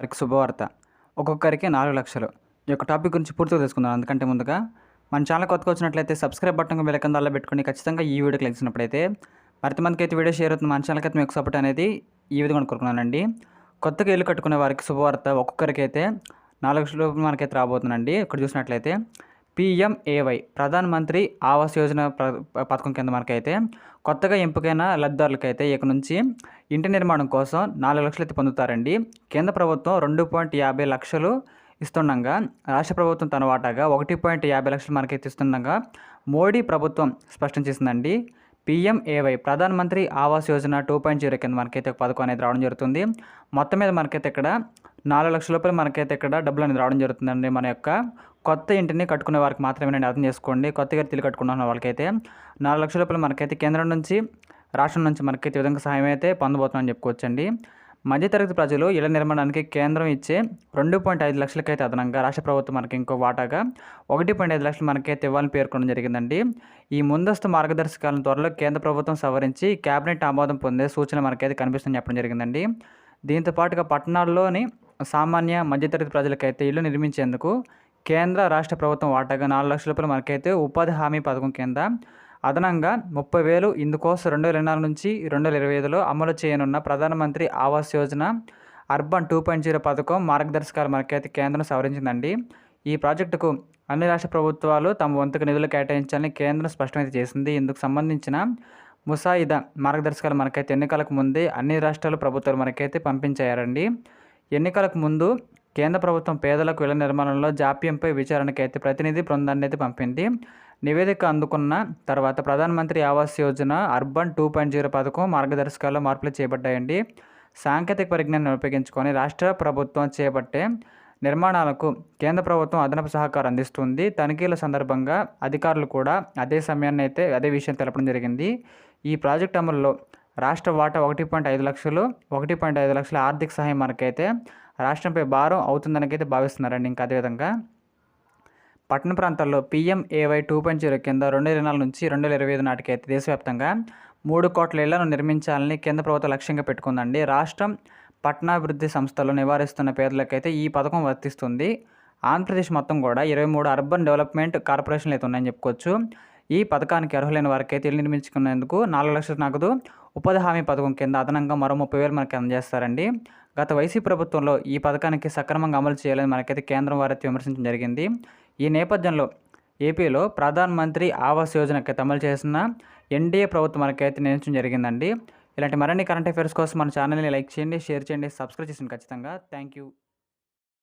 వారికి శుభవార్త. ఒక్కొక్కరికి 4,00,000. ఈ యొక్క టాపిక్ గురించి పూర్తిగా తెలుసుకుందాం. అందుకంటే ముందుగా మన ఛానల్ కొత్తగా వచ్చినట్లయితే సబ్స్క్రైబ్ బటన్ బెల్ ఐకాన్ దానిలో పెట్టుకొని ఖచ్చితంగా ఈ వీడియోకి లైక్ చేసినప్పుడైతే మరింత మందికైతే వీడియో షేర్ అవుతుంది. మన ఛానల్కి అయితే మీకు సపోర్ట్ అనేది ఈ విధంగా కోరుకున్నానండి. కొత్తగా ఇల్లు కట్టుకునే వారికి శుభవార్త. ఒక్కొక్కరికైతే 4,00,000 రూపాయలు మనకైతే రాబోతుందండి. ఇక్కడ చూసినట్లయితే పీఎంఏవై ప్రధాన మంత్రి ఆవాస్ యోజన పథకం కింద మనకైతే కొత్తగా ఎంపికైన లబ్ధిదారులకైతే ఇక నుంచి ఇంటి నిర్మాణం కోసం 4,00,000 అయితే పొందుతారండి. కేంద్ర ప్రభుత్వం 2.50 లక్షలు ఇస్తుండగా రాష్ట్ర ప్రభుత్వం తన వాటాగా 1.50 లక్షలు మనకైతే ఇస్తుండగా మోడీ ప్రభుత్వం స్పష్టం చేసిందండి. పీఎంఏవై ప్రధాన మంత్రి ఆవాస్ యోజన 2.0 కింద మనకైతే ఒక పథకం అనేది రావడం జరుగుతుంది. మొత్తం మీద మనకైతే ఇక్కడ 4,00,000 రూపాయలు మనకైతే ఇక్కడ డబ్బులు అనేది రావడం జరుగుతుందండి. మన యొక్క కొత్త ఇంటిని కట్టుకునే వారికి మాత్రమేనండి, అర్థం చేసుకోండి. కొత్తగా ఇల్లు కట్టుకున్న వాళ్ళకైతే 4,00,000 రూపాయలు మనకైతే కేంద్రం నుంచి రాష్ట్రం నుంచి మనకైతే ఈ విధంగా సహాయం అయితే పొందబోతున్నామని చెప్పుకోవచ్చండి. మధ్యతరగతి ప్రజలు ఇళ్ల నిర్మాణానికి కేంద్రం ఇచ్చే 2.5 లక్షలకైతే అదనంగా రాష్ట్ర ప్రభుత్వం మనకి ఇంకో వాటాగా 1.5 లక్షలు మనకైతే ఇవ్వాలని పేర్కొనడం జరిగిందండి. ఈ ముందస్తు మార్గదర్శకాలను త్వరలో కేంద్ర ప్రభుత్వం సవరించి కేబినెట్ ఆమోదం పొందే సూచన మనకైతే కనిపిస్తుందని చెప్పడం జరిగిందండి. దీంతో పాటుగా పట్టణాల్లోని సామాన్య మధ్యతరగతి ప్రజలకైతే ఇల్లు నిర్మించేందుకు కేంద్ర రాష్ట్ర ప్రభుత్వం వాటాగా 4,00,000 రూపాయలు మనకైతే ఉపాధి హామీ పథకం కింద అదనంగా 30,000 ఇందుకోసం 2024 నుంచి 2025లో అమలు చేయనున్న ప్రధానమంత్రి ఆవాస్ యోజన అర్బన్ 2.0 పథకం మార్గదర్శకాలు మనకైతే కేంద్రం సవరించిందండి. ఈ ప్రాజెక్టుకు అన్ని రాష్ట్ర ప్రభుత్వాలు తమ వంతుకు నిధులు కేటాయించాలని కేంద్రం స్పష్టమైతే చేసింది. ఇందుకు సంబంధించిన ముసాయిదా మార్గదర్శకాలు మనకైతే ఎన్నికలకు ముందే అన్ని రాష్ట్రాల ప్రభుత్వాలు మనకైతే పంపించారండి. ఎన్నికలకు ముందు కేంద్ర ప్రభుత్వం పేదలకు ఇళ్ల నిర్మాణంలో జాప్యంపై విచారణకైతే ప్రతినిధి బృందాన్ని అయితే పంపింది. నివేదిక అందుకున్న తర్వాత ప్రధానమంత్రి ఆవాస్ యోజన అర్బన్ 2.0 పథకం మార్గదర్శకాల్లో మార్పులు చేపట్టాయండి. సాంకేతిక పరిజ్ఞానాన్ని ఉపయోగించుకొని రాష్ట్ర ప్రభుత్వం చేపట్టే నిర్మాణాలకు కేంద్ర ప్రభుత్వం అదనపు సహకారం అందిస్తుంది. తనిఖీల సందర్భంగా అధికారులు కూడా అదే విషయం తెలపడం జరిగింది. ఈ ప్రాజెక్టు అమలులో రాష్ట్ర వాటా 1.5 లక్షలు 1.5 లక్షల ఆర్థిక సహాయం మనకైతే రాష్ట్రంపై భారం అవుతుందనికైతే భావిస్తున్నారండి. ఇంకా అదేవిధంగా పట్టణ ప్రాంతాల్లో పీఎంఏవై 2.0 కింద 2024 నుంచి 2025 నాటికైతే దేశవ్యాప్తంగా 3 కోట్ల ఇళ్లను నిర్మించాలని కేంద్ర ప్రభుత్వం లక్ష్యంగా పెట్టుకుందండి. రాష్ట్రం పట్టణాభివృద్ధి సంస్థలు నివారిస్తున్న పేదలకైతే ఈ పథకం వర్తిస్తుంది. ఆంధ్రప్రదేశ్ మొత్తం కూడా 23 అర్బన్ డెవలప్మెంట్ కార్పొరేషన్లు అయితే ఉన్నాయని చెప్పుకోవచ్చు. ఈ పథకానికి అర్హులైన వారికైతే ఇల్లు నిర్మించుకునేందుకు 4,00,000 నగదు ఉపాధి హామీ పథకం కింద అదనంగా మరో 30,000 మనకి అందజేస్తారండి. గత వైసీపీ ప్రభుత్వంలో ఈ పథకానికి సక్రమంగా అమలు చేయాలని మనకైతే కేంద్రం వారైతే విమర్శించడం జరిగింది. ఈ నేపథ్యంలో ఏపీలో ప్రధాన మంత్రి ఆవాస్ యోజనకైతే అమలు చేసిన ఎన్డీఏ ప్రభుత్వం మనకైతే నిర్ణయించడం జరిగిందండి. ఇలాంటి మరిన్ని కరెంట్ అఫైర్స్ కోసం మన ఛానల్ని లైక్ చేయండి, షేర్ చేయండి, సబ్స్క్రైబ్ చేయండి ఖచ్చితంగా. Thank you.